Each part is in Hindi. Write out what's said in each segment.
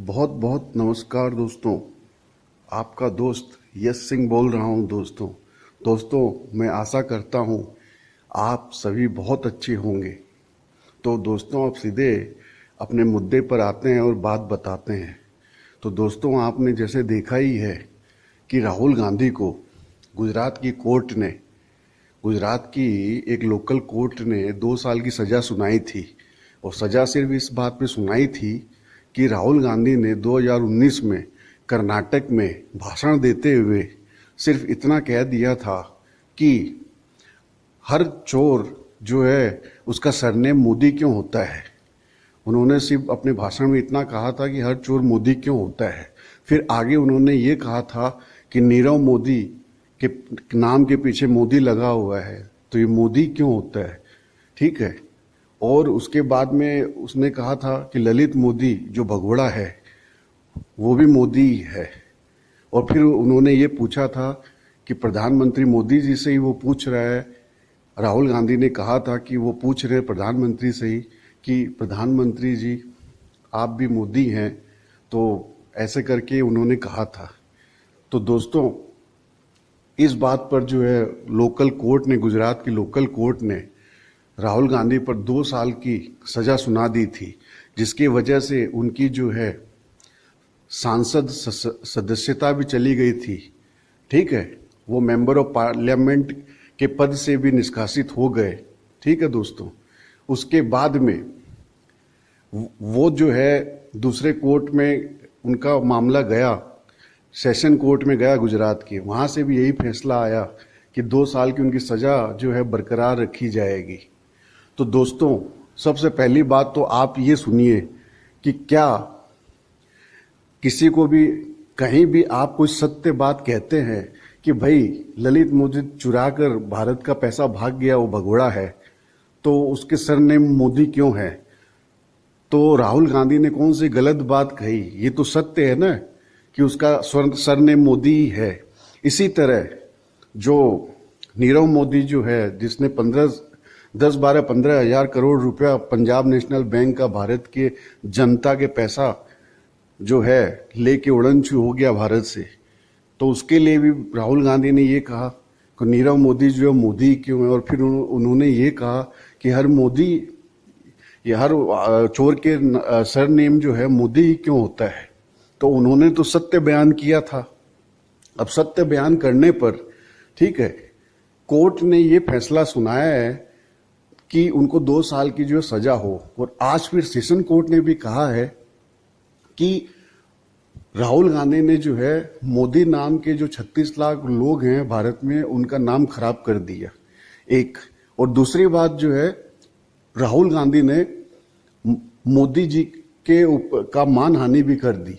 बहुत बहुत नमस्कार दोस्तों। आपका दोस्त यश सिंह बोल रहा हूं। दोस्तों मैं आशा करता हूं आप सभी बहुत अच्छे होंगे। तो दोस्तों आप सीधे अपने मुद्दे पर आते हैं और बात बताते हैं। तो दोस्तों आपने जैसे देखा ही है कि राहुल गांधी को गुजरात की एक लोकल कोर्ट ने 2 साल की सज़ा सुनाई थी। और सज़ा सिर्फ इस बात पे सुनाई थी कि राहुल गांधी ने 2019 में कर्नाटक में भाषण देते हुए सिर्फ इतना कह दिया था कि हर चोर जो है उसका सरनेम मोदी क्यों होता है। उन्होंने सिर्फ अपने भाषण में इतना कहा था कि हर चोर मोदी क्यों होता है। फिर आगे उन्होंने ये कहा था कि नीरव मोदी के नाम के पीछे मोदी लगा हुआ है, तो ये मोदी क्यों होता है। ठीक है। और उसके बाद में उसने कहा था कि ललित मोदी जो भगोड़ा है वो भी मोदी है। और फिर उन्होंने ये पूछा था कि प्रधानमंत्री मोदी जी से ही वो पूछ रहा है। राहुल गांधी ने कहा था कि वो पूछ रहे प्रधानमंत्री से ही कि प्रधानमंत्री जी आप भी मोदी हैं, तो ऐसे करके उन्होंने कहा था। तो दोस्तों इस बात पर जो है गुजरात की लोकल कोर्ट ने राहुल गांधी पर 2 साल की सजा सुना दी थी, जिसकी वजह से उनकी जो है सांसद सदस्यता भी चली गई थी। ठीक है। वो मेंबर ऑफ पार्लियामेंट के पद से भी निष्कासित हो गए। ठीक है दोस्तों। उसके बाद में वो जो है दूसरे कोर्ट में उनका मामला गया, सेशन कोर्ट में गया गुजरात के। वहाँ से भी यही फैसला आया कि 2 साल की उनकी सज़ा जो है बरकरार रखी जाएगी। तो दोस्तों सबसे पहली बात तो आप ये सुनिए कि क्या किसी को भी कहीं भी आप कोई सत्य बात कहते हैं कि भाई ललित मोदी चुरा कर भारत का पैसा भाग गया, वो भगोड़ा है, तो उसके सरनेम मोदी क्यों है। तो राहुल गांधी ने कौन सी गलत बात कही। ये तो सत्य है ना कि उसका सरनेम मोदी ही है। इसी तरह जो नीरव मोदी जो है, जिसने 15 हजार करोड़ रुपया पंजाब नेशनल बैंक का भारत के जनता के पैसा जो है लेके उड़नछू हो गया भारत से, तो उसके लिए भी राहुल गांधी ने ये कहा कि नीरव मोदी जो है मोदी क्यों है। और फिर उन्होंने ये कहा कि हर चोर के सरनेम जो है मोदी क्यों होता है। तो उन्होंने तो सत्य बयान किया था। अब सत्य बयान करने पर ठीक है कोर्ट ने ये फैसला सुनाया है कि उनको 2 साल की जो सजा हो। और आज फिर सेशन कोर्ट ने भी कहा है कि राहुल गांधी ने जो है मोदी नाम के जो 36 लाख लोग हैं भारत में उनका नाम खराब कर दिया एक। और दूसरी बात जो है राहुल गांधी ने मोदी जी का मानहानि भी कर दी,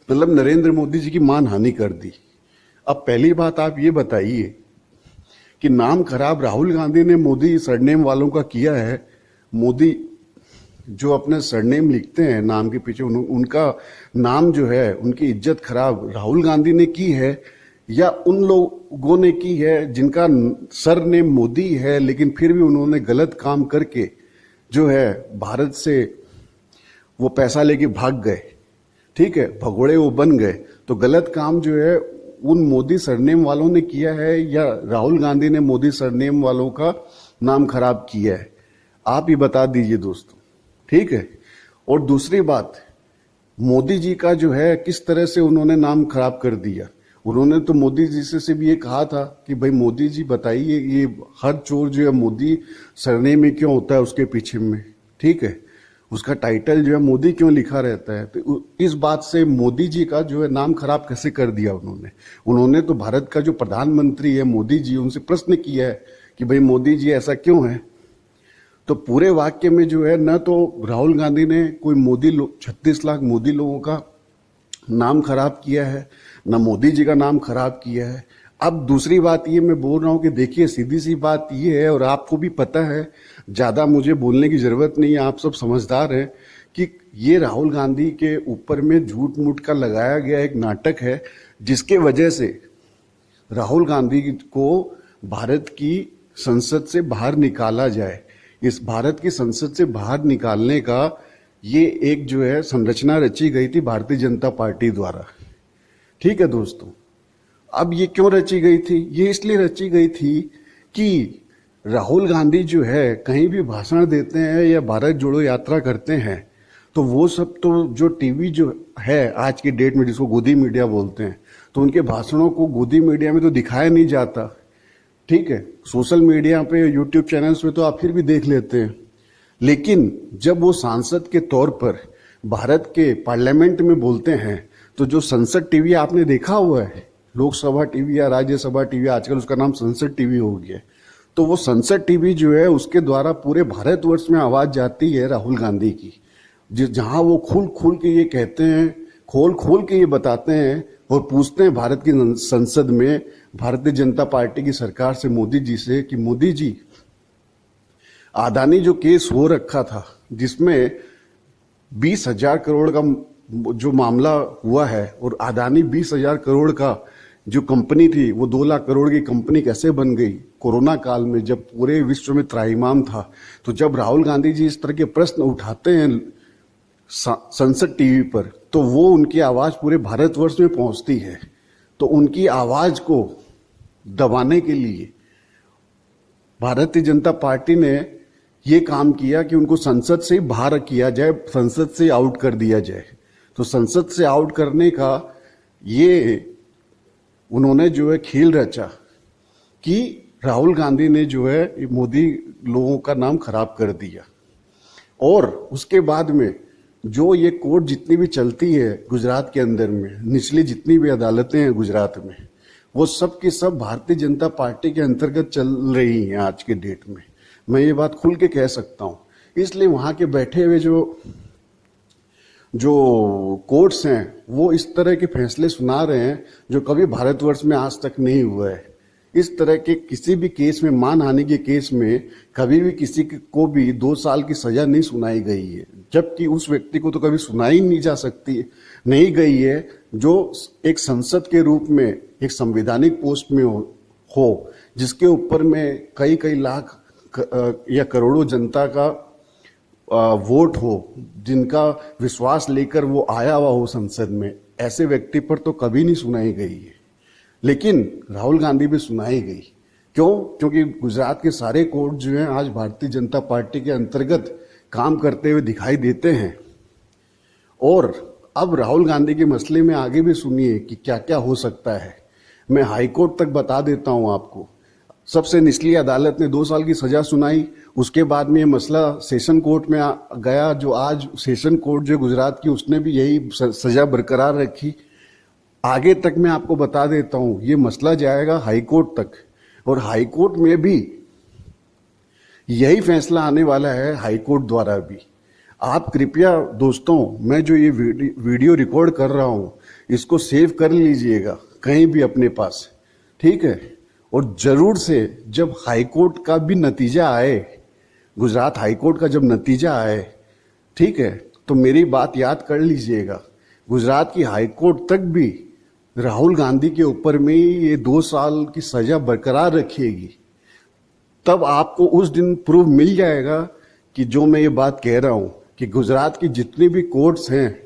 मतलब नरेंद्र मोदी जी की मानहानि कर दी। अब पहली बात आप ये बताइए कि नाम खराब राहुल गांधी ने मोदी सरनेम वालों का किया है। मोदी जो अपने सरनेम लिखते हैं नाम के पीछे, उनका नाम जो है उनकी इज्जत खराब राहुल गांधी ने की है या उन लोगों ने की है जिनका सरनेम मोदी है, लेकिन फिर भी उन्होंने गलत काम करके जो है भारत से वो पैसा लेके भाग गए। ठीक है, भगोड़े वो बन गए। तो गलत काम जो है उन मोदी सरनेम वालों ने किया है या राहुल गांधी ने मोदी सरनेम वालों का नाम खराब किया है, आप ही बता दीजिए दोस्तों। ठीक है। और दूसरी बात, मोदी जी का जो है किस तरह से उन्होंने नाम खराब कर दिया। उन्होंने तो मोदी जी से भी ये कहा था कि भाई मोदी जी बताइए ये हर चोर जो है मोदी सरनेम में क्यों होता है उसके पीछे में। ठीक है, उसका टाइटल जो है मोदी क्यों लिखा रहता है। तो इस बात से मोदी जी का जो है नाम खराब कैसे कर दिया उन्होंने तो भारत का जो प्रधानमंत्री है मोदी जी, उनसे प्रश्न किया है कि भाई मोदी जी ऐसा क्यों है। तो पूरे वाक्य में जो है न तो राहुल गांधी ने कोई 36 लाख मोदी लोगों का नाम खराब किया है, न मोदी जी का नाम खराब किया है। अब दूसरी बात ये मैं बोल रहा हूं कि देखिए सीधी सी बात ये है और आपको भी पता है, ज्यादा मुझे बोलने की जरूरत नहीं है, आप सब समझदार हैं कि ये राहुल गांधी के ऊपर में झूठ मूठ का लगाया गया एक नाटक है, जिसके वजह से राहुल गांधी को भारत की संसद से बाहर निकाला जाए। इस भारत की संसद से बाहर निकालने का ये एक जो है संरचना रची गई थी भारतीय जनता पार्टी द्वारा। ठीक है दोस्तों, अब ये क्यों रची गई थी? ये इसलिए रची गई थी कि राहुल गांधी जो है कहीं भी भाषण देते हैं या भारत जोड़ो यात्रा करते हैं तो वो सब तो जो टीवी जो है आज की डेट में जिसको गोदी मीडिया बोलते हैं, तो उनके भाषणों को गोदी मीडिया में तो दिखाया नहीं जाता। ठीक है, सोशल मीडिया पे यूट्यूब चैनल्स पे तो आप फिर भी देख लेते हैं, लेकिन जब वो सांसद के तौर पर भारत के पार्लियामेंट में बोलते हैं तो जो संसद टीवी आपने देखा हुआ है, लोकसभा टीवी या राज्यसभा टीवी, आजकल उसका नाम संसद टीवी हो गया है, तो वो संसद टीवी जो है उसके द्वारा पूरे भारतवर्ष में आवाज जाती है राहुल गांधी की, जहां वो खोल खोल के ये कहते हैं, खोल खोल के ये बताते हैं और पूछते हैं भारत की संसद में भारतीय जनता पार्टी की सरकार से, मोदी जी से, कि मोदी जी अदानी जो केस हो रखा था जिसमें 20,000 करोड़ का जो मामला हुआ है और अदानी 20,000 करोड़ का जो कंपनी थी वो 2 लाख करोड़ की कंपनी कैसे बन गई कोरोना काल में, जब पूरे विश्व में त्राहिमाम था। तो जब राहुल गांधी जी इस तरह के प्रश्न उठाते हैं संसद टीवी पर तो वो उनकी आवाज पूरे भारतवर्ष में पहुंचती है। तो उनकी आवाज को दबाने के लिए भारतीय जनता पार्टी ने ये काम किया कि उनको संसद से ही बाहर किया जाए, संसद से आउट कर दिया जाए। तो संसद से आउट करने का ये उन्होंने जो है खेल रचा कि राहुल गांधी ने जो है मोदी लोगों का नाम खराब कर दिया। और उसके बाद में जो ये कोर्ट जितनी भी चलती है गुजरात के अंदर में, निचली जितनी भी अदालतें हैं गुजरात में, वो सब की सब भारतीय जनता पार्टी के अंतर्गत चल रही हैं आज के डेट में। मैं ये बात खुल के कह सकता हूं। इसलिए वहां के बैठे हुए जो कोर्ट्स हैं वो इस तरह के फैसले सुना रहे हैं जो कभी भारतवर्ष में आज तक नहीं हुआ है। इस तरह के किसी भी केस में, मानहानि के केस में कभी भी किसी को भी 2 साल की सजा नहीं सुनाई गई है, जबकि उस व्यक्ति को तो कभी सुनाई नहीं जा सकती, नहीं गई है जो एक संसद के रूप में एक संवैधानिक पोस्ट में हो जिसके ऊपर में कई कई लाख या करोड़ों जनता का वोट हो, जिनका विश्वास लेकर वो आया हुआ हो संसद में, ऐसे व्यक्ति पर तो कभी नहीं सुनाई गई है। लेकिन राहुल गांधी भी सुनाई गई। क्यों? क्योंकि गुजरात के सारे कोर्ट जो हैं आज भारतीय जनता पार्टी के अंतर्गत काम करते हुए दिखाई देते हैं। और अब राहुल गांधी के मसले में आगे भी सुनिए कि क्या क्या हो सकता है। मैं हाईकोर्ट तक बता देता हूं आपको। सबसे निचली अदालत ने 2 साल की सजा सुनाई, उसके बाद में ये मसला सेशन कोर्ट में गया, जो आज सेशन कोर्ट जो गुजरात की उसने भी यही सजा बरकरार रखी। आगे तक मैं आपको बता देता हूं, ये मसला जाएगा हाईकोर्ट तक, और हाईकोर्ट में भी यही फैसला आने वाला है, हाईकोर्ट द्वारा भी। आप कृपया दोस्तों, मैं जो ये वीडियो रिकॉर्ड कर रहा हूं इसको सेव कर लीजिएगा कहीं भी अपने पास, ठीक है? और जरूर से जब हाईकोर्ट का भी नतीजा आए, गुजरात हाईकोर्ट का जब नतीजा आए, ठीक है, तो मेरी बात याद कर लीजिएगा, गुजरात की हाईकोर्ट तक भी राहुल गांधी के ऊपर में ये 2 साल की सजा बरकरार रखेगी। तब आपको उस दिन प्रूफ मिल जाएगा कि जो मैं ये बात कह रहा हूं कि गुजरात की जितनी भी कोर्ट्स हैं,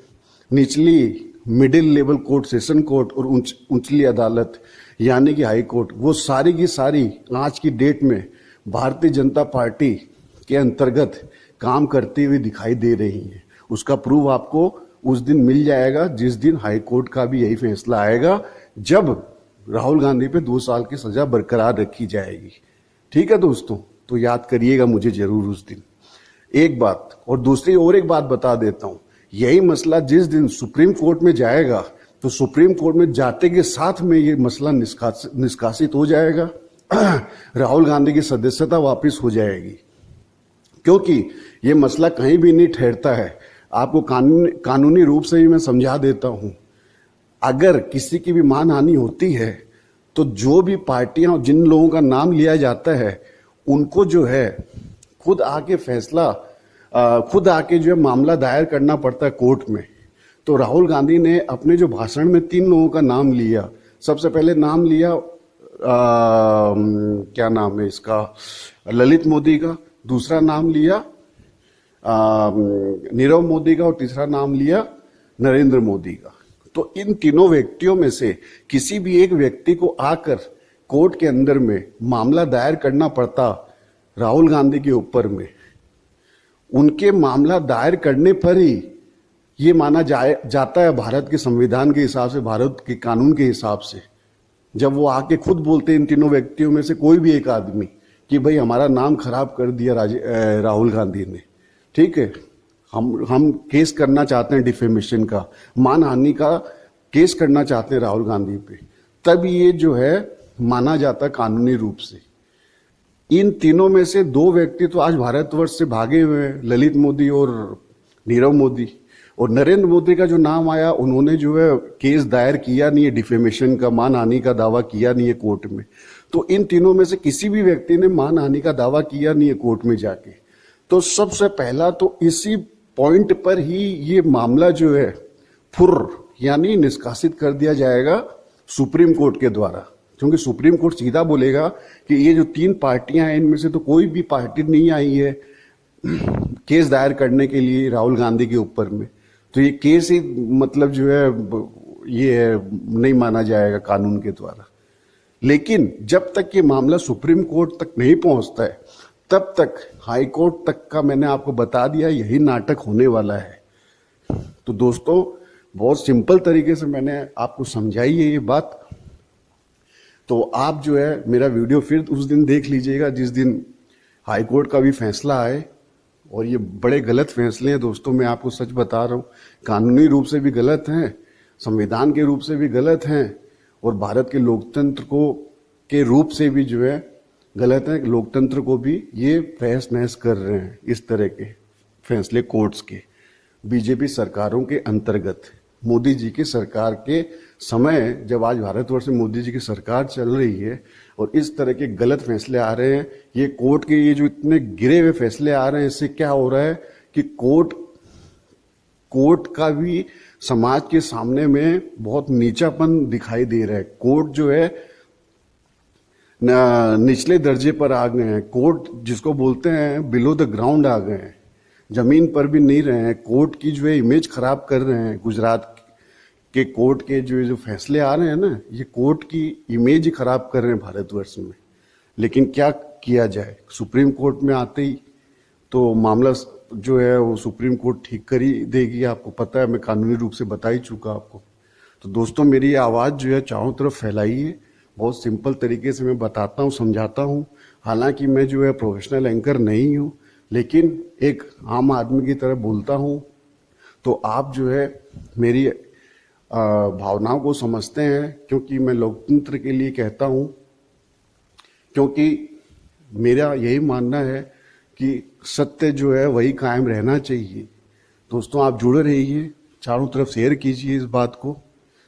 निचली middle level court, session court और उंचली अदालत यानी कि हाई कोर्ट, वो सारी की सारी आज की डेट में भारतीय जनता पार्टी के अंतर्गत काम करती हुई दिखाई दे रही हैं। उसका प्रूफ आपको उस दिन मिल जाएगा जिस दिन हाई कोर्ट का भी यही फैसला आएगा, जब राहुल गांधी पे 2 साल की सजा बरकरार रखी जाएगी। ठीक है दोस्तों, तो याद करिएगा मुझे जरूर उस दिन। एक बात, और दूसरी और एक बात बता देता हूं, यही मसला जिस दिन सुप्रीम कोर्ट में जाएगा तो सुप्रीम कोर्ट में जाते के साथ में ये मसला निष्कासित हो जाएगा, राहुल गांधी की सदस्यता वापस हो जाएगी। क्योंकि ये मसला कहीं भी नहीं ठहरता है। आपको कानूनी रूप से ही मैं समझा देता हूं। अगर किसी की भी मानहानि होती है तो जो भी पार्टियां, जिन लोगों का नाम लिया जाता है, उनको जो है खुद आके जो है मामला दायर करना पड़ता है कोर्ट में। तो राहुल गांधी ने अपने जो भाषण में 3 लोगों का नाम लिया। सबसे पहले नाम लिया क्या नाम है इसका, ललित मोदी का। दूसरा नाम लिया नीरव मोदी का और तीसरा नाम लिया नरेंद्र मोदी का। तो इन तीनों व्यक्तियों में से किसी भी एक व्यक्ति को आकर कोर्ट के अंदर में मामला दायर करना पड़ता राहुल गांधी के ऊपर में, उनके मामला दायर करने पर ही ये माना जाता है भारत के संविधान के हिसाब से, भारत के कानून के हिसाब से। जब वो आके खुद बोलते हैं इन तीनों व्यक्तियों में से कोई भी एक आदमी कि भाई हमारा नाम खराब कर दिया राहुल गांधी ने, ठीक है, हम केस करना चाहते हैं डिफेमेशन का, मानहानि का केस करना चाहते हैं राहुल गांधी पे, तब ये जो है माना जाता है कानूनी रूप से। इन तीनों में से दो व्यक्ति तो आज भारतवर्ष से भागे हुए हैं, ललित मोदी और नीरव मोदी। और नरेंद्र मोदी का जो नाम आया, उन्होंने जो है केस दायर किया नहीं है डिफेमेशन का, मानहानि का दावा किया नहीं है कोर्ट में। तो इन तीनों में से किसी भी व्यक्ति ने मानहानि का दावा किया नहीं है कोर्ट में जाके। तो सबसे पहला तो इसी पॉइंट पर ही ये मामला जो है यानी निष्कासित कर दिया जाएगा सुप्रीम कोर्ट के द्वारा, क्योंकि सुप्रीम कोर्ट सीधा बोलेगा कि ये जो तीन पार्टियां हैं इनमें से तो कोई भी पार्टी नहीं आई है केस दायर करने के लिए राहुल गांधी के ऊपर में, तो ये केस ही मतलब जो है ये नहीं माना जाएगा कानून के द्वारा। लेकिन जब तक ये मामला सुप्रीम कोर्ट तक नहीं पहुंचता है तब तक हाई कोर्ट तक का मैंने आपको बता दिया यही नाटक होने वाला है। तो दोस्तों बहुत सिंपल तरीके से मैंने आपको समझाई है ये बात। तो आप जो है मेरा वीडियो फिर उस दिन देख लीजिएगा जिस दिन हाई कोर्ट का भी फैसला आए। और ये बड़े गलत फैसले हैं दोस्तों, मैं आपको सच बता रहा हूँ, कानूनी रूप से भी गलत हैं, संविधान के रूप से भी गलत हैं, और भारत के लोकतंत्र को के रूप से भी जो है गलत है। लोकतंत्र को भी ये तहस नहस कर रहे हैं इस तरह के फैसले कोर्ट्स के, बीजेपी सरकारों के अंतर्गत, मोदी जी की सरकार के समय, जब आज भारतवर्ष में मोदी जी की सरकार चल रही है और इस तरह के गलत फैसले आ रहे हैं, ये कोर्ट के ये जो इतने गिरे हुए फैसले आ रहे हैं, इससे क्या हो रहा है कि कोर्ट का भी समाज के सामने में बहुत नीचापन दिखाई दे रहा है। कोर्ट जो है निचले दर्जे पर आ गए हैं, कोर्ट जिसको बोलते हैं बिलो द ग्राउंड आ गए हैं, जमीन पर भी नहीं रहे हैं। कोर्ट की जो है इमेज खराब कर रहे हैं, गुजरात के कोर्ट के जो फैसले आ रहे हैं ना, ये कोर्ट की इमेज ही खराब कर रहे हैं भारतवर्ष में। लेकिन क्या किया जाए, सुप्रीम कोर्ट में आते ही तो मामला जो है वो सुप्रीम कोर्ट ठीक कर ही देगी, आपको पता है, मैं कानूनी रूप से बता ही चुका आपको। तो दोस्तों मेरी ये आवाज़ जो है चारों तरफ फैलाइए, बहुत सिंपल तरीके से मैं बताता हूँ, समझाता हूँ। हालांकि मैं जो है प्रोफेशनल एंकर नहीं हूँ, लेकिन एक आम आदमी की तरह बोलता हूँ, तो आप जो है मेरी भावनाओं को समझते हैं, क्योंकि मैं लोकतंत्र के लिए कहता हूँ, क्योंकि मेरा यही मानना है कि सत्य जो है वही कायम रहना चाहिए। दोस्तों आप जुड़े रहिए, चारों तरफ शेयर कीजिए इस बात को।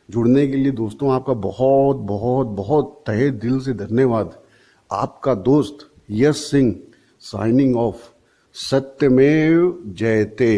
जुड़ने के लिए दोस्तों आपका बहुत बहुत बहुत तहे दिल से धन्यवाद। आपका दोस्त यश सिंह साइनिंग ऑफ। सत्यमेव जयते।